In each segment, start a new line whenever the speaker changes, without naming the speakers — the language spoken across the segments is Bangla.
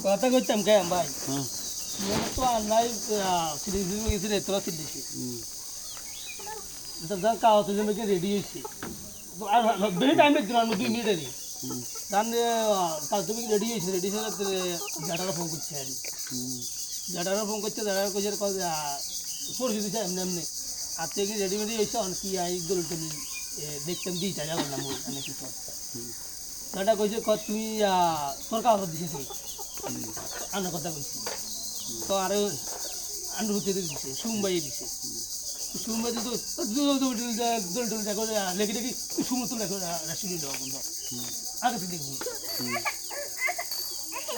কথা কইতাম কেন ভাই তো আর নাই সিরিজ গেছি রে তোরা সিরিজে যা কাগজ জমে রেডি হয়েছে আর বেশি টাইম লাগছে না 2 মিনিটেরই জানে কাল তুমি রেডি হয়েছে রেডি হয়ে জাটারা ফোন করছে আর জাটারা ফোন করছে জাটারা কইছে পড়ে দিছে এমনি এমনি আর থেকে রেডি হয়েছে অন কি আই দল তুমি দেখতাম দিই যা বললাম অনেক কিছু জাটা কইছে তুমি সরকার দিছে আনার কথা বলছি তো আরো আনুভূতি দিচ্ছে সুমবাই দিছে সুমবাই তো লেগে দেখি সুমতো দেখো রাশি দেওয়া বন্ধু আগে থেকে দেখবো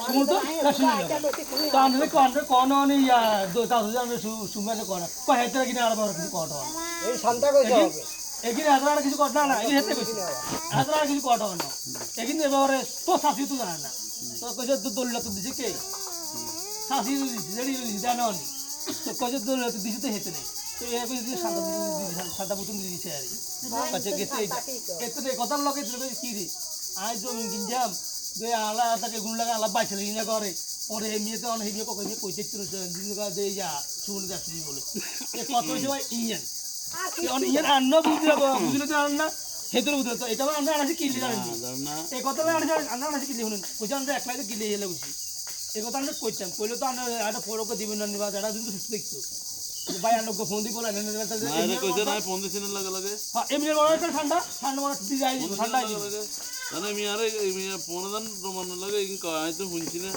সুমতো রাশি দেওয়া তো আমরা কোন সুমানে করা কয়েকটা কিনে আর কিছু কটা
এই শান্তা কইছে হবে
এখানে হাজার কিছু কট না এই হেতে কইছে হাজার কিছু কটা না এখানে এবারে তো শাসি তো জানা না তো কইছে দলিল তো দিছে কে শাসি দিছে জেডি দিছে জানো নি তো কইছে দলিল তো দিছে তো হেতে নেই তো এই কইছে সাদা বুতুন দিছে আর কাছে গেছে এতে কথার লগে কি রে আজ জমি কিনজাম দে আলা তাকে গুণ লাগা আলা বাইছে কিনা করে পরে এমনিতে তো অনেক হেমিয়ে কইতে দিনকা দে যা শুনে যাচ্ছি বলে এ কত হইছে ভাই ইঞ্জিন অন ইঞ্জিন আন্ন বুঝলে তো না হেতর বুঝলে তো এটা আমরা আনাছি কিনলে জানেন না এই কথাটা আনাছি কিনলে শুনুন কইছে আমরা একলাই তো কিনলে এলে বুঝি এই কথা আমরা কইতাম কইলে তো আমরা একটা ফটোকে দিবেন না নিবা যারা কিন্তু সুস্থ দেখতো ভাই আলোকে ফোন দি বলা না
না কইছে না ফোন দিছেন লাগে লাগে
হ্যাঁ এমনি বড় একটা ঠান্ডা বড় দি যাই ঠান্ডা
লাগে জানে আমি আরে ফোন দান রোমান লাগে কি কয় তো শুনছি না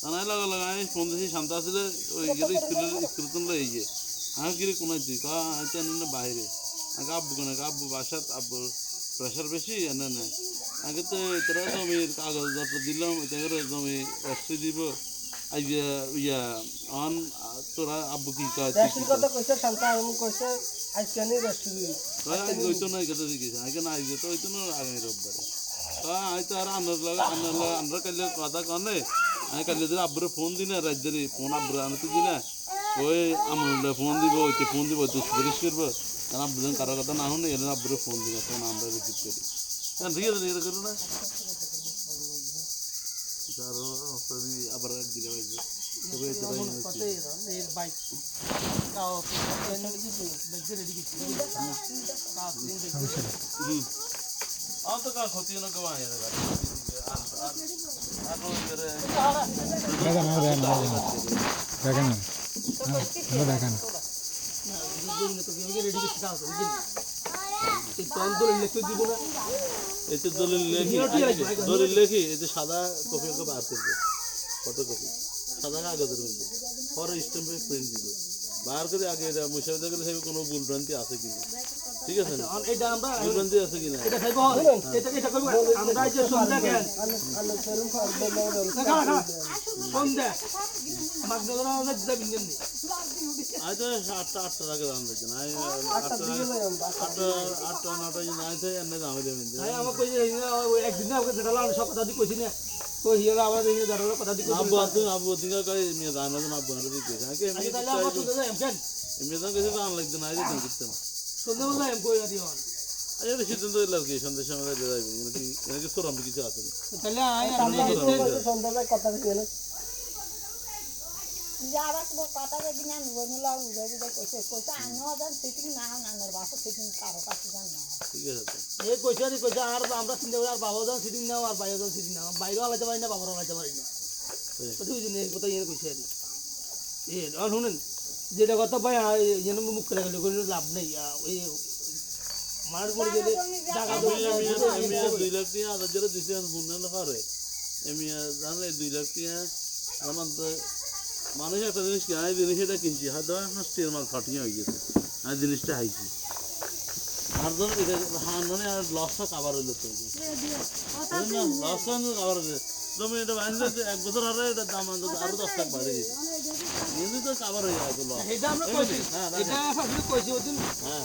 জানাই লাগা লাগা আমি ফোন দিছি শান্ত আসলে ওই গেলে স্কুলে তো লই যে আমি কি কোনাই তুই কা আইতে না বাইরে আগে আব্বু কোনা আব্বু বাসাত আব্বুর প্রেসার বেশি না না আগে তো তোরা জমির কাগজপত্র দিলাম এটাকে জমি রাস্তা দিব আইয়া ইয়া অন তোরা আব্বু কি কাজ
রাশির কথা কইছে শান্তা আমি কইছে আজকে নি রাশি
আগে হইতো না কথা দিছে আগে না আইবে তো হইতো না আগে রোববারে আই তো আর আমরা কালে কথা কনে আমি কালে দিন আব্বুর ফোন দিনা রাজ্যের ফোন আব্বুর আনতে দিনা ওই আমুলটা ফোন দিব ওইতে ফোন দিব তো সুপারিশ করবো কারণ আব্বুজন কারো কথা না শুনে এর আব্বুর ফোন দিব ফোন আমরা রিসিভ করি ঠিক আছে এটা করো না আবার দিলে
বাইক
আর তো কার ক্ষতি না কেউ আয় এতে দলিল লেখি এতে সাদা কপি বার করবে ফটোকপি সাদা কাগজের মধ্যে পরে স্ট্যাম্পে প্রিন্ট দিব বার করে আগে এটা মুসাফিদ গেলে সেই কোনো ভুল ভ্রান্তি আছে কিনা ঠিক আছে না
এটা আমরা
ভুল ভ্রান্তি আছে কিনা
এটা খাইবো এটা করব আমরা যে সন্ধ্যা কেন সন্ধ্যা মাগদরা আমরা দিতে বিন্দন নি
আজ 8টা আগে দাম দেখে না 8টা 9টা দিন আইতে এনে দাম দেবেন
ভাই আমাকে কই একদিন আমাকে যেটা সব কথা দি কইছি না তো হিয়ালা আমাদের এই দাঁড়ালো কথা দি কইছি
আব্বু দিগা কই মিয়া দানা না আব্বু না দিতে আগে আমি
তাহলে আমার তো যাই কেন
এমনি তো কিছু দাম লাগবে না আইতে দিন করতেন
সন্ধ্যা বললাম এম কই আদি হন
আরে সিদ্ধান্ত লাগে সন্ধ্যা সময় যাইবে এনাকে সরম কিছু আছে
তাহলে আমি
সন্ধ্যাবেলা কথা কইলে
যাবার কথা যদি না বনলা উড়ে উড়ে কইছে আনো যান সিটিং না নানার বাসা সিটিং কারো কাছে যান না
ঠিক আছে
এই কইছে আর আমরা চিন্তা করি আর বাবা যান সিটিং নাও আর বাইরে যান সিটিং নাও বাইরে আলাদা পারি না বাবার আলাদা পারি না কথা বুঝিনি এই কথা ইয়ে কইছে আর শুনেন যেটা কথা ভাই যেন মুখ করে গেলে কোনো লাভ নেই ওই মার পড়ে গেলে টাকা
2 লাখ টাকা আদার জন্য দিছে ফোন না করে এমনি জানলে 2 লাখ টাকা আমার তো মানুষ একটা জিনিস কি আমি জিনিসটা কিনছি হয়তো হাঁসটির মাল ফাটিয়ে হয়ে গেছে আমি জিনিসটা হাইছি আর ধর এটা মানে আর লসটা কাভার হইলো তো লসটা কাভার হইলো তুমি এটা বাঁধলে 1 বছর আরে এটা দাম আরো 10 লাখ বাড়ে গেছে এমনি তো কাভার হয়ে যায় তো লস
এটা আমরা কইছি এটা ফাসলে কইছি ওদিন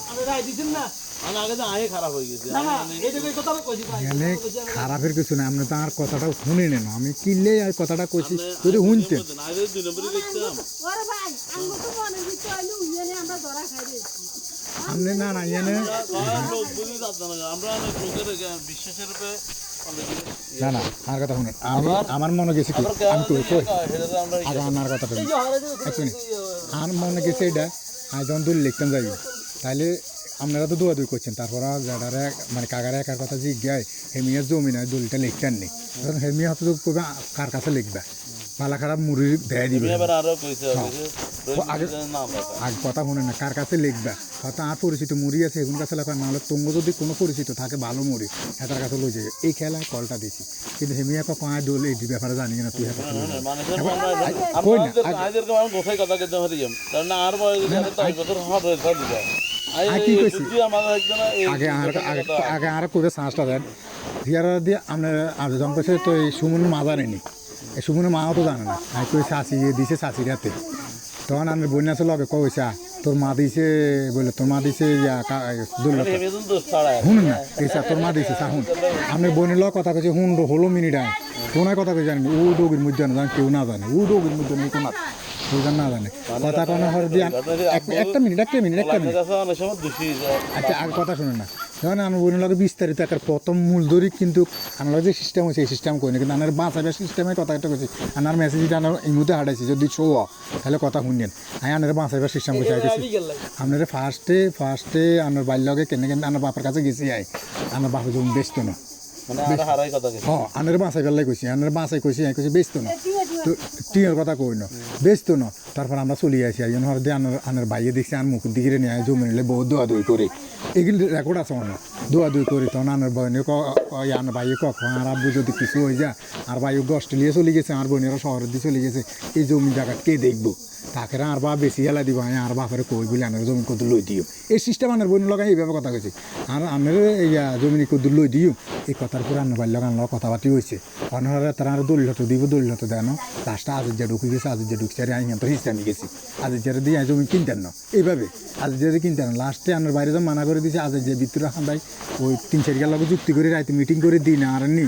আমরা রাই দিছেন না
আর আগে তো আগে খারাপ হয়ে গেছে
না এটা কই কথা কইছি ভাই
মানে খারাপের কিছু না আপনি তো আর কথাটা শুনে নেন আমি কিনলে আর কথাটা কইছি যদি শুনতেন
আগে 2 নম্বরে গেছিলাম
ওরে ভাই আমি তো মনে দিতে আইলু ইয়েনে আমরা ধরা খাই রে
আপনি না না ইয়ানে
লোক বুঝি যাচ্ছে না আমরা অনেক লোকের বিশ্বাসের উপরে অনেক
না না আর কথা শুনুন আমি আমার মনে গেছে কি আমি কই
আমরা
আগে আমার কথাটা আর মনে গেছে এটা আমি যখন দূর লিখতাম যাই তাহলে আপনারা তো দৌড়াদৌড়ি করছেন তারপর যারা মানে কাকারে একার কথা জিজ্ঞায় হেমিয়ার জমি নয় দলিলটা লিখতেন নেই তখন হেমিয়া হয়তো কবে কার কাছে লিখবে পালা খারাপ মুড়ি দেয় দিবে
আরো কইছে
আগে আগে কথা শুনে না কার কাছে লিখবে হয়তো আর পরিচিত মুড়ি আছে এগুলোর কাছে লেখা নাহলে তোমরা যদি কোনো পরিচিত থাকে ভালো মুড়ি হেতার কাছে লই যাবে এই খেলায় কলটা দিছি কিন্তু হেমিয়া পাঁচ দোল এই ব্যাপারে জানি না তুই হেতা
গোসাই কথা কেন হয়ে যাম কারণ আর বয়স বছর হট হয়ে থাকে
আগে আর কবে চান্সটা দেন দিয়ার দিয়ে আপনার আবেদন করছে তো এই সুমনের মা জানেনি এই সুমনের মাও তো জানে না আমি কই চাষি দিছে চাষির হাতে তখন আমি বন্যা আছে লগে কইসা তোর মা দিছে বলে তোর মা দিছে শুনুন না এইসা তোর মা দিছে চাহুন আপনি বোনের লগ কথা কইছে শুন হলো মিনিট আয় কোনায় কথা কই জানেন ও ডোগির মধ্যে না জান কেউ না জানে ও ডোগির মধ্যে নেই কোনা বুঝলেন না জানে কথা কোনো হর দিয়ে একটা মিনিট আচ্ছা আর কথা শুনে না যখন আমি বলুন লাগে বিস্তারিত একটা প্রথম মূল ধরি কিন্তু আমার যে সিস্টেম হয়েছে এই সিস্টেম করি না কিন্তু আমার বাঁচাবার সিস্টেমে কথা একটা করছি আমার মেসেজটা আমার এই মুহূর্তে হাঁটাইছি যদি শো তাহলে কথা শুনলেন আমি আমার বাঁচাবার সিস্টেম করছি আপনার ফার্স্টে আমার বাড়ির লগে কেন কেন আমার বাপের কাছে গেছি আমার বাপের জমি বেচতো না আনের বাঁচাই পেলাই কইছি আনের বাঁচাই কইছি কইছি বেচতো না তো টিনের কথা কই না বেচতো না তারপর আমরা চলে আসি একজন হর দিয়ে আনের বাইরে দেখছি আর মুখের দিকে নিয়ে জমি নিলে বহু দোয়াদুই করে এগুলি রেকর্ড আছে অনেক দোয়াদুই করি তখন আনের বইনে আনের বাইরে আর আব্বু যদি কিছু হয়ে যায় আর বাইরে অস্ট্রেলিয়া চলে গেছে আর বোনেরা শহরের দিয়ে চলে গেছে এই জমি জায়গা কে দেখবো তাকে আর বা বেশি হেলা দিব আর বাপের কই বলে আনের জমি কত লই দিও এই সিস্টেম আনের বোন লগাই এইভাবে কথা কইছি আর আনের ইয়া জমি কত লই দিও এই কথার পরে আনের বাল্য গান কথাবার্তি হয়েছে অন্যরা তারা আর দলিলত দিব দলিলত দেন লাস্টটা আজিজা ঢুকে গেছে আজিজা ঢুকছে আর আমি তো হিস্টামি গেছি আজিজারে দিয়ে জমি কিনতেন না এইভাবে আজিজারে কিনতেন না লাস্টে আনের বাইরে যখন মানা করে দিয়েছে আজিজা ভিতরে খান্দাই ওই 3-4 লোক যুক্তি করে রাইতে মিটিং করে দিই না আর নি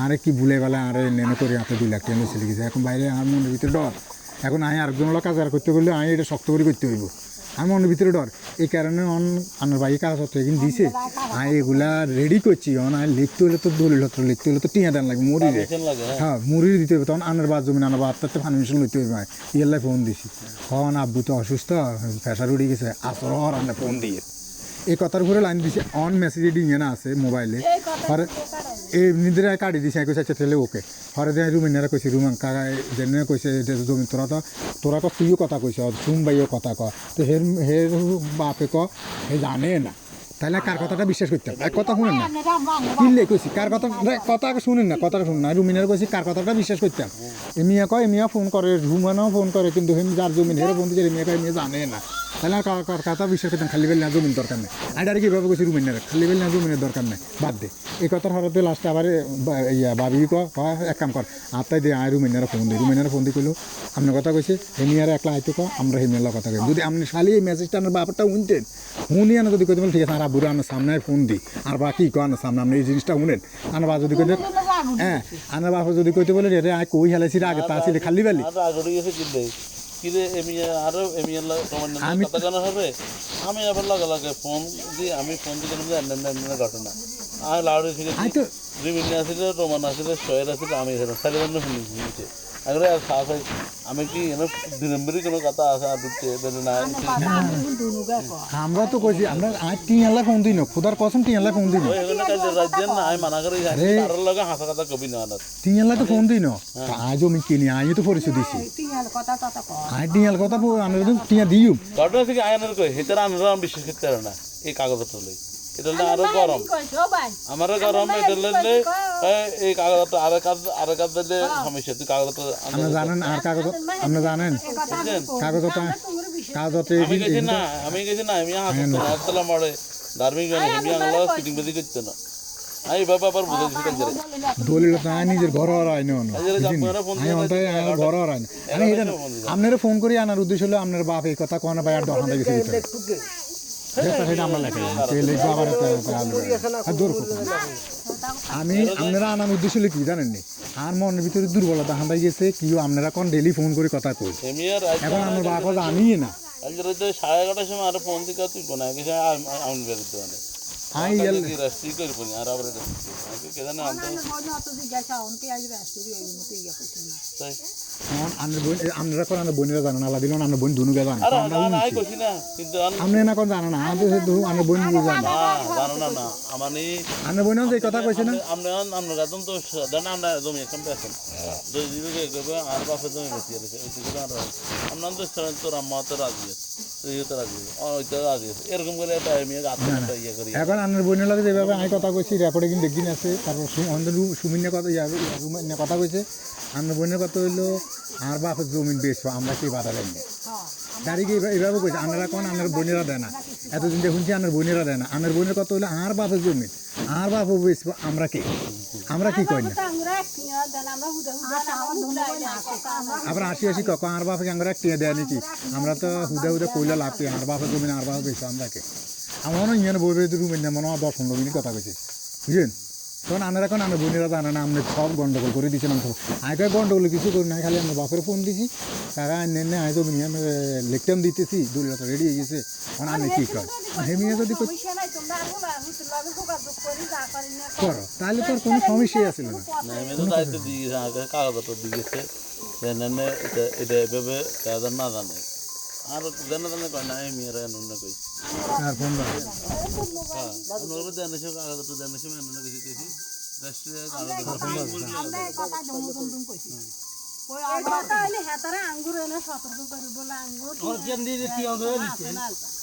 আরে কি ভুলে বেলা আরে নেমে করে হাতে 2 লাখ টাকা চলে গেছে এখন বাইরে আমার মনের ভিতরে ডর এখন আমি আরেকজন লোক কাজ আর করতে গেলে আমি এটা শক্ত করে করতে হইব আমার মনের ভিতরে ডর এই কারণে আমার বাইরে কাগজপত্র এখানে দিছে আমি এগুলা রেডি করছি আমি লিখতে হলে তো দলিলপত্র লিখতে হলে তো টিয়া দেন লাগবে মুড়িরে হ্যাঁ মুড়ি দিতে হবে তখন আনার বাদ জমি আনার বাদ তাতে ফার্নিচার লইতে হবে ইয়াল্লাই ফোন দিছি কখন আব্বু তো অসুস্থ প্রেশার উঠে গেছে আসর আনে ফোন দিয়ে এই কথার উপরে লাইন দিছে অন মেসেজ ডিঙে না আছে মোবাইলে পরে এই নিদ্রা কাটি দিছে কইছে আচ্ছা তাহলে ওকে পরে দিয়ে রুমিনারা কইছে রুমান কাকা জেনে কইছে জমি তোরা তো তুইও কথা কইছ সুম ভাইও কথা ক তো হে বাপে ক হে জানে না তাহলে কার কথাটা বিশ্বাস করতে হবে কথা শুনেন না কিনলে কইছি কার কথা শুনেন না কথাটা শুনুন না রুমিনার কইছি কার কথাটা বিশ্বাস করতে হবে এমিয়া কয় এমিয়া ফোন করে রুমানাও ফোন করে কিন্তু হেম যার জমি হেরে বন্ধু যে এমিয়া কয় এমিয়া জানে না তাহলে আর কার কথা বিশ্বাস করতেন খালি বেল না জমির দরকার নেই আর কীভাবে কইছি রুমিনার খালি বেল না জমিনের দরকার নেই বাদ দে এই কথার হঠাৎ লাস্টে আবার ইয়া ভাবি এক কাম কর আত্মাই দিয়ে আয় রুমিনারা ফোন দিয়ে কইলো আপনার কথা কইছে হেমিয়ারা একলা আইতো ক আমরা হেমিয়ার কথা কই যদি আপনি খালি এই মেসেজটা আপনার বাপটা শুনতেন শুনিয়ে না যদি কইতে বলেন ঠিক আছে আর আব্বুরা আপনার সামনে ফোন দিই আর বা কী কো আপনার সামনে আপনি এই জিনিসটা শুনেন আনার বা যদি কইতে হ্যাঁ আনার বাপা যদি কইতে বলে রে আয় কই হেলাইছি আগে তা ছিল খালি বেলি
আমি আবার লাগে ফোন দিয়ে আমি ফোন দিয়ে ঘটনা আমি লাউডে থেকে 2 মিনিট আসলে রোমান আসলে শয়ের আসলে আমি সাড়ে শুনেছি আগে আর খাস আমি কি দিনম্বরী কোনো কথা আছে আর দিতে না
আমরা তো কইছি আমরা আজ 3 লাখ ফোন দিই না খোদার কসম 3 লাখ ফোন দিই না
এখানে কাজ রাজ্যের না আমি মানা করে যাই আর লগে হাসা কথা কবি না
3 লাখ ফোন দিই না আজ আমি কিনি আই তো পরিচয় দিছি
3 লাখ কথা
আই 3 লাখ কথা আমরা তো 3 দিও
ঘটনা থেকে আয়নের কই হেতার আনরা বিশ্বাস করতে পারে না এই কাগজপত্র লই এটা আরো গরম আমার গরম এটা লইলে এই কাগজটা আর কাজ দিলে সমস্যা তুই কাগজটা
আপনি জানেন আর কাগজ আপনি জানেন কাগজটা
আমি গেছি না আমি হাসপাতাল মারে ধার্মিক আমি আংলা সিটিং বেদি করতে না আমি ব্যাপার বুঝে দিছি কাজ
দলিল তো নিজের ঘর আর আইনো না আমি ওটাই ঘর আর আইনো আমি এটা আপনারা ফোন করি আনার উদ্দেশ্য হলো আপনার বাপ এই কথা কোন ভাই আর দোকান থেকে গেছে আমি আপনারা আনার উদ্দেশ্য কি জানেননি আর মনের ভিতরে দুর্বলতা হান্দাই গেছে কি আপনারা কোন ডেলি ফোন করে কথা কই এখন আমার বাবা জানি না
আজ রাতে 11:30 সময় আর ফোন দিকে তুই কোনা গেছে আমি বেরোতে মানে
আই এল
রাস্তি করে বলি আর আবার কে জানে আমি তাই
আমরা কোন আনে বোনেরা জানে না দিল না বোন দুনুকে জানে
আরে না না আই কইছি না কিন্তু
আপনি না কোন জানে না আমাদের সেতু আনে বোন জানে
না জানো না না মানে
আনে বোনও যে কথা কইছে না
আমরা গাদম তো জানা আমরা জমি কম পেছেন দুই দিকে গবে আর বাপে জমি বেশি আছে ওই দিকে আর আমরা তো তোর আম্মা তো রাজি আছে তুই তো রাজি ওই তো রাজি আছে এরকম করে একটা আমি আত্মহত্যা ইয়ে করি
এখন আনের বোনের লাগে যেভাবে আমি কথা কইছি রেকর্ডে কিন্তু দেখদিন আছে তারপর সুমিনের কথা রুমিনের কথা কইছে আনের বোনের কথা হইলো আর বাপের জমিন বেচবো আমরা কি বাধা দেয় না তারিখে এইভাবে কইছে আনারা কোন আনের বোনেরা দেয় না এতদিন যে শুনছি আনের বোনেরা দেয় না আনের বোনের কথা হইলো আর বাপের জমিন আর বাপও বেচবো আমরা কি কই না আবার আসি কক আর বাপকে আমরা টিয়া দেয় নাকি আমরা তো হুদা কইলা লাভ পেয়ে আর বাপের জমিন আর বাপও বেচবো আমরা কে আমার মনে হয় ইয়ান বই রুমের না মনে হয় 10-15 মিনিট কথা কইছে বুঝলেন তখন আনারা এখন আনার বোনেরা জানে না আপনি সব গন্ডগোল করে দিয়েছিলাম সব আগে গন্ডগোল কিছু করি না খালি আমার বাপের ফোন দিছি তারা এনে আয় জমি আমি লিখতাম দিতেছি দলিল রেডি হয়ে গেছে এখন আমি কী কর হেমিয়া যদি করো তাহলে তোর কোনো সমস্যাই আসছিল না
আমি তো দায়িত্ব দিয়ে গেছে আগে কাগজপত্র দিয়ে গেছে জানে এটা এভাবে কাদের না জানে আর জানে কয় না আমি আর অন্য কইছি
আর ফোন
আমরা জানে সব কাগজপত্র জানে সব অন্য কিছু কইছি রাষ্ট্রীয় কাগজপত্র
আমার কেন দিয়ে কি অন্তর দিচ্ছে